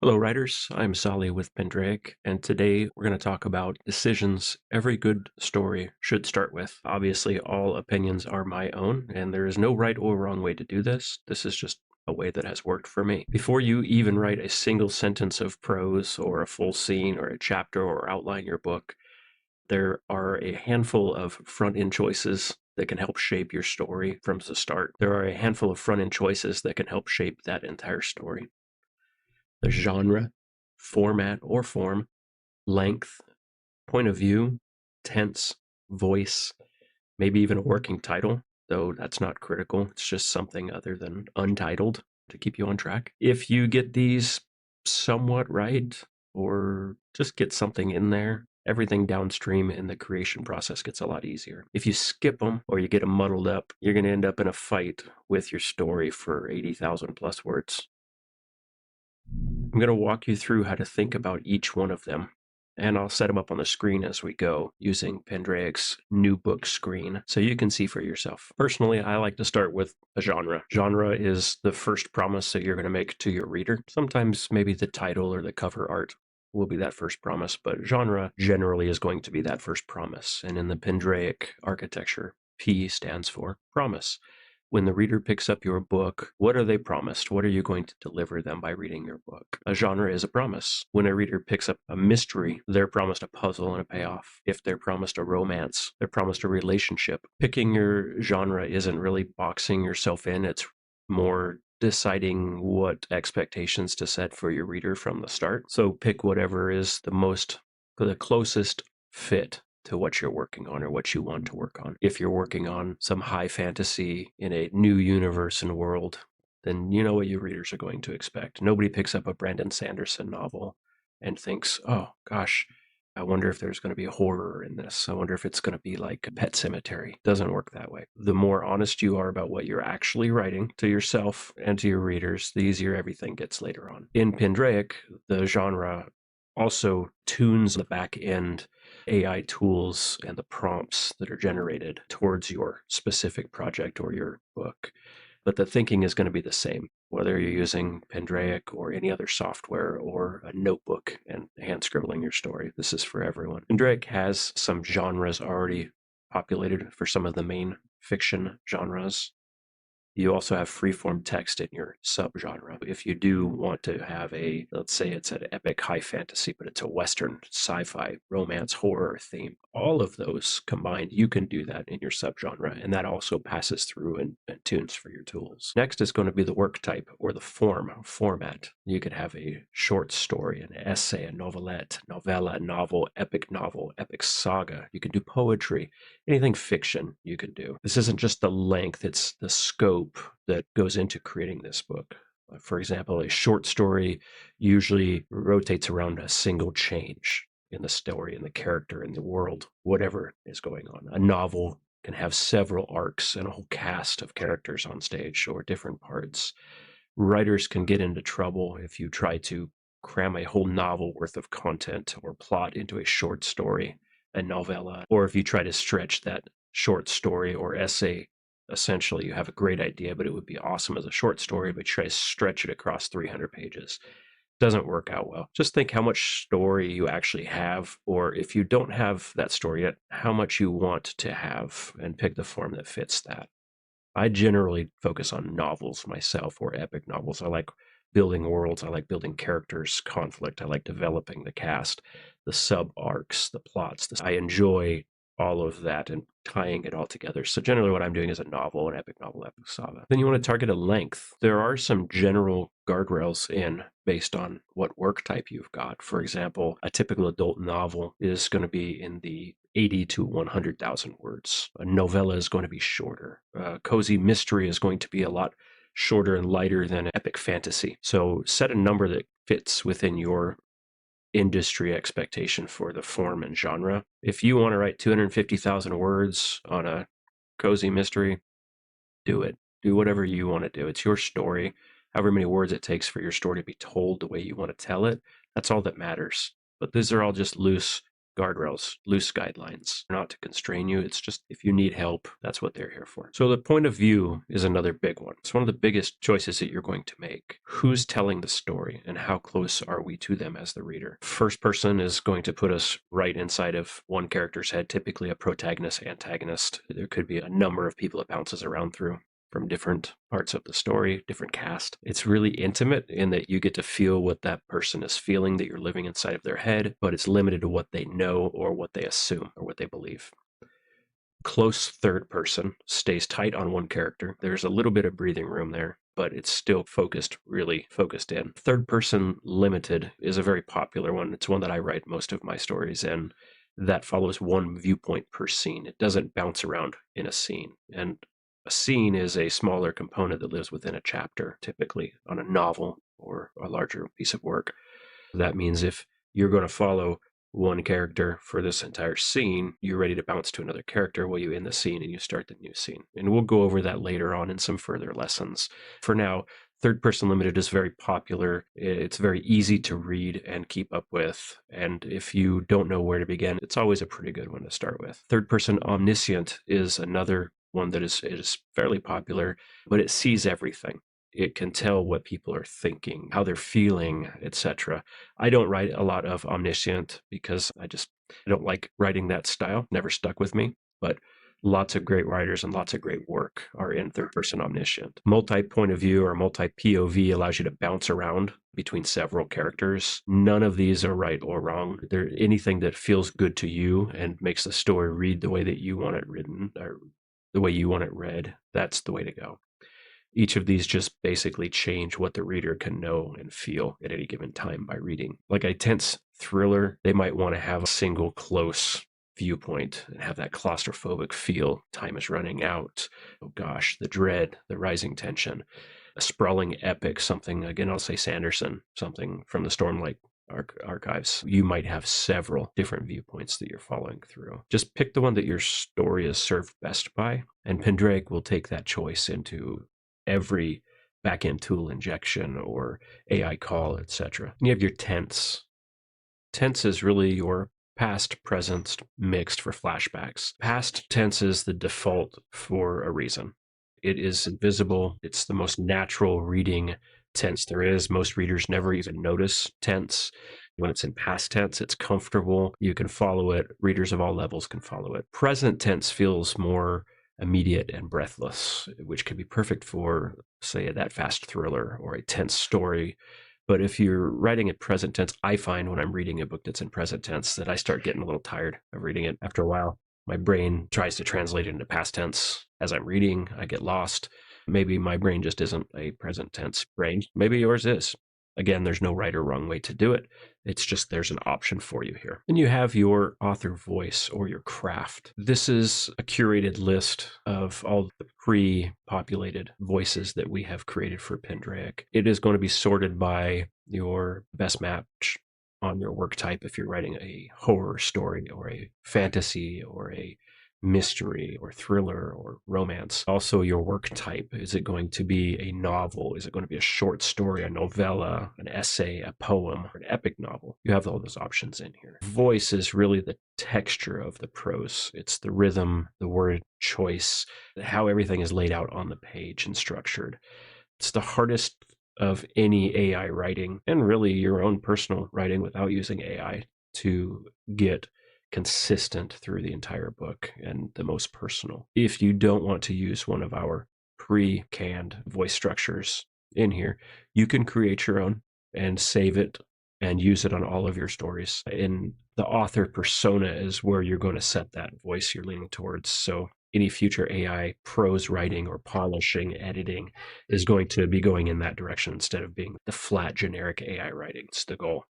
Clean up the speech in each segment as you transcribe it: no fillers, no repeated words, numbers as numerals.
Hello, writers. I'm Sally with Pendraic, and today we're going to talk about decisions every good story should start with. Obviously, all opinions are my own, and there is no right or wrong way to do this. This is just a way that has worked for me. Before you even write a single sentence of prose or a full scene or a chapter or outline your book, there are a handful of front end choices that can help shape your story from the start. There are a handful of front end choices that can help shape that entire story. The genre, format or form, length, point of view, tense, voice, maybe even a working title, though that's not critical. It's just something other than untitled to keep you on track. If you get these somewhat right, or just get something in there, everything downstream in the creation process gets a lot easier. If you skip them or you get them muddled up, you're going to end up in a fight with your story for 80,000 plus words. I'm going to walk you through how to think about each one of them, and I'll set them up on the screen as we go using Pendraic's new book screen so you can see for yourself. Personally, I like to start with a genre. Genre is the first promise that you're going to make to your reader. Sometimes maybe the title or the cover art will be that first promise, but genre generally is going to be that first promise. And in the Pendraic architecture, P stands for promise. When the reader picks up your book, what are they promised? What are you going to deliver them by reading your book? A genre is a promise. When a reader picks up a mystery, they're promised a puzzle and a payoff. If they're promised a romance, they're promised a relationship. Picking your genre isn't really boxing yourself in, it's more deciding what expectations to set for your reader from the start. So pick whatever is the closest fit to what you're working on or what you want to work on. If you're working on some high fantasy in a new universe and world, then you know what your readers are going to expect. Nobody picks up a Brandon Sanderson novel and thinks, oh gosh, I wonder if there's going to be a horror in this. I wonder if it's going to be like a Pet Cemetery. It doesn't work that way. The more honest you are about what you're actually writing to yourself and to your readers, the easier everything gets later on. In Pendraic, the genre also tunes the back end AI tools and the prompts that are generated towards your specific project or your book. But the thinking is going to be the same, whether you're using Pendraic or any other software or a notebook and hand scribbling your story. This is for everyone. Pendraic has some genres already populated for some of the main fiction genres. You also have freeform text in your subgenre. If you do want to have let's say it's an epic high fantasy, but it's a Western sci-fi romance horror theme, all of those combined, you can do that in your subgenre, and that also passes through and tunes for your tools. Next is going to be the work type or the format. You could have a short story, an essay, a novelette, novella, novel, epic saga. You can do poetry, anything fiction you can do. This isn't just the length, it's the scope that goes into creating this book. For example, a short story usually rotates around a single change in the story, in the character, in the world, whatever is going on. A novel can have several arcs and a whole cast of characters on stage or different parts. Writers can get into trouble if you try to cram a whole novel worth of content or plot into a short story, a novella, or if you try to stretch that short story or essay. Essentially, you have a great idea, but it would be awesome as a short story, but you try to stretch it across 300 pages. Doesn't work out well. Just think how much story you actually have, or if you don't have that story yet, how much you want to have, and pick the form that fits that. I generally focus on novels myself, or epic novels. I like building worlds. I like building characters, conflict. I like developing the cast, the sub arcs, the plots. I enjoy all of that and tying it all together. So generally what I'm doing is a novel, an epic novel, epic saga. Then you want to target a length. There are some general guardrails based on what work type you've got. For example, a typical adult novel is going to be in the 80 to 100,000 words. A novella is going to be shorter. A cozy mystery is going to be a lot shorter and lighter than epic fantasy. So set a number that fits within your industry expectation for the form and genre. If you want to write 250,000 words on a cozy mystery, do it. Do whatever you want to do. It's your story. However many words it takes for your story to be told the way you want to tell it, that's all that matters. But these are all just loose guardrails, loose guidelines, not to constrain you. It's just if you need help, that's what they're here for. So the point of view is another big one. It's one of the biggest choices that you're going to make. Who's telling the story and how close are we to them as the reader? First person is going to put us right inside of one character's head, typically a protagonist, antagonist. There could be a number of people it bounces around through from different parts of the story, different cast. It's really intimate in that you get to feel what that person is feeling, that you're living inside of their head, but it's limited to what they know or what they assume or what they believe. Close third person stays tight on one character. There's a little bit of breathing room there, but it's still focused, really focused in. Third person limited is a very popular one. It's one that I write most of my stories in. That follows one viewpoint per scene. It doesn't bounce around in a scene. And a scene is a smaller component that lives within a chapter, typically on a novel or a larger piece of work. That means if you're going to follow one character for this entire scene, you're ready to bounce to another character while you end the scene and you start the new scene. And we'll go over that later on in some further lessons. For now, third person limited is very popular. It's very easy to read and keep up with. And if you don't know where to begin, it's always a pretty good one to start with. Third person omniscient is another one that is fairly popular, but it sees everything. It can tell what people are thinking, how they're feeling, etc. I don't write a lot of omniscient because I don't like writing that style. Never stuck with me, but lots of great writers and lots of great work are in third person omniscient. Multi-point of view or multi-POV allows you to bounce around between several characters. None of these are right or wrong. They're anything that feels good to you and makes the story read the way that you want it written or the way you want it read. That's the way to go. Each of these just basically change what the reader can know and feel at any given time by reading. Like a tense thriller, they might want to have a single close viewpoint and have that claustrophobic feel. Time is running out. Oh gosh, the dread, the rising tension. A sprawling epic, something, again, I'll say Sanderson, something from the Stormlight archives. You might have several different viewpoints that you're following through. Just pick the one that your story is served best by, and Pendrake will take that choice into every backend tool injection or AI call, etc. You have your tense. Tense is really your past, present mixed for flashbacks. Past tense is the default for a reason. It is invisible. It's the most natural reading tense there is. Most readers never even notice tense. When it's in past tense, it's comfortable. You can follow it. Readers of all levels can follow it. Present tense feels more immediate and breathless, which can be perfect for, say, that fast thriller or a tense story. But if you're writing in present tense, I find when I'm reading a book that's in present tense that I start getting a little tired of reading it after a while. My brain tries to translate it into past tense as I'm reading. I get lost. Maybe my brain just isn't a present tense brain. Maybe yours is. Again, there's no right or wrong way to do it. It's just there's an option for you here. And you have your author voice or your craft. This is a curated list of all the pre-populated voices that we have created for Pendrake. It is going to be sorted by your best match on your work type if you're writing a horror story or a fantasy or a mystery or thriller or romance. Also your work type. Is it going to be a novel? Is it going to be a short story, a novella, an essay, a poem, or an epic novel? You have all those options in here. Voice is really the texture of the prose. It's the rhythm, the word choice, how everything is laid out on the page and structured. It's the hardest of any AI writing and really your own personal writing without using AI to get consistent through the entire book and the most personal. If you don't want to use one of our pre-canned voice structures in here, you can create your own and save it and use it on all of your stories. In the author persona is where you're going to set that voice you're leaning towards. So any future AI prose writing or polishing, editing is going to be going in that direction instead of being the flat generic AI writing. It's the goal.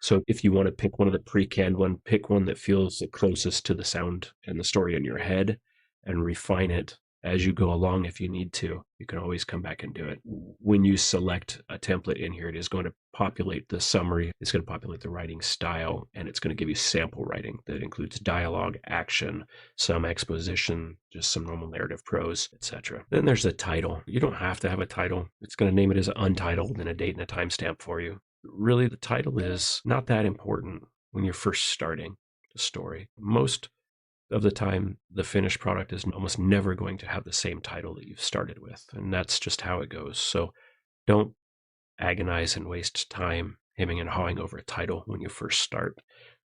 So if you want to pick one of the pre-canned one, pick one that feels the closest to the sound and the story in your head and refine it as you go along if you need to. You can always come back and do it. When you select a template in here, it is going to populate the summary, it's going to populate the writing style, and it's going to give you sample writing that includes dialogue, action, some exposition, just some normal narrative prose, etc. Then there's the title. You don't have to have a title. It's going to name it as untitled and a date and a timestamp for you. Really, the title is not that important when you're first starting. a story. Most of the time, the finished product is almost never going to have the same title that you've started with, and that's just how it goes. So don't agonize and waste time hemming and hawing over a title when you first start.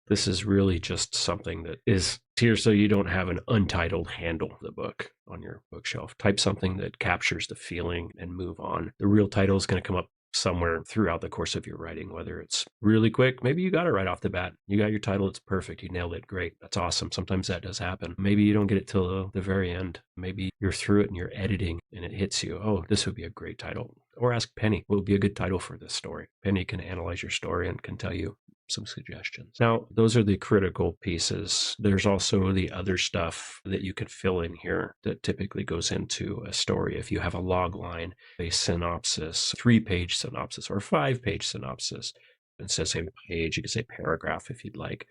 This is really just something that is here so you don't have an untitled handle the book on your bookshelf. Type something that captures the feeling and move on. The real title is going to come up somewhere throughout the course of your writing, whether it's really quick. Maybe you got it right off the bat. You got your title. It's perfect. You nailed it. Great. That's awesome. Sometimes that does happen. Maybe you don't get it till the very end. Maybe you're through it and you're editing and it hits you. Oh, this would be a great title. Or ask Penny, what would be a good title for this story? Penny can analyze your story and can tell you some suggestions. Now, those are the critical pieces. There's also the other stuff that you could fill in here that typically goes into a story. If you have a log line, a synopsis, 3-page synopsis, or a 5-page synopsis, instead of saying page, you could say paragraph if you'd like.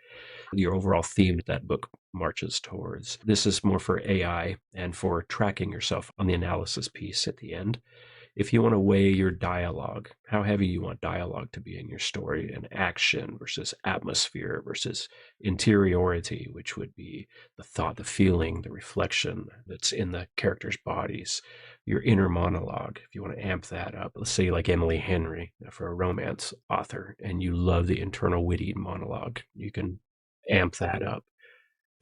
Your overall theme that book marches towards. This is more for AI and for tracking yourself on the analysis piece at the end. If you want to weigh your dialogue, how heavy you want dialogue to be in your story, and action versus atmosphere versus interiority, which would be the thought, the feeling, the reflection that's in the characters' bodies, your inner monologue, if you want to amp that up. Let's say like Emily Henry for a romance author, and you love the internal witty monologue. You can amp that up.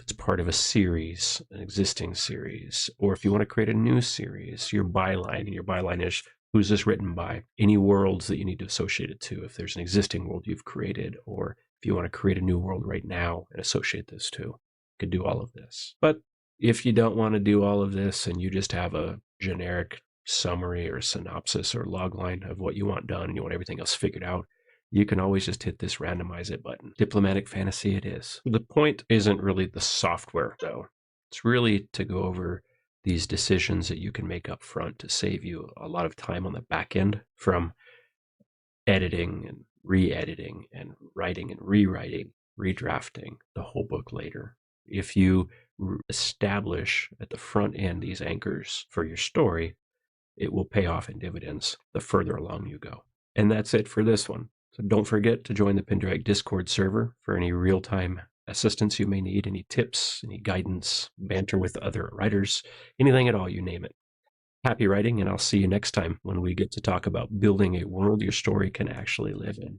It's part of a series, an existing series, or if you want to create a new series, your byline, and your byline is who's this written by, any worlds that you need to associate it to, if there's an existing world you've created, or if you want to create a new world right now and associate this to, you could do all of this. But if you don't want to do all of this and you just have a generic summary or synopsis or log line of what you want done and you want everything else figured out, you can always just hit this randomize it button. Diplomatic fantasy it is. The point isn't really the software, though. It's really to go over these decisions that you can make up front to save you a lot of time on the back end from editing and re-editing and writing and rewriting, redrafting the whole book later. If you establish at the front end these anchors for your story, it will pay off in dividends the further along you go. And that's it for this one. So don't forget to join the Pendrag Discord server for any real-time assistance you may need, any tips, any guidance, banter with other writers, anything at all, you name it. Happy writing, and I'll see you next time when we get to talk about building a world your story can actually live in.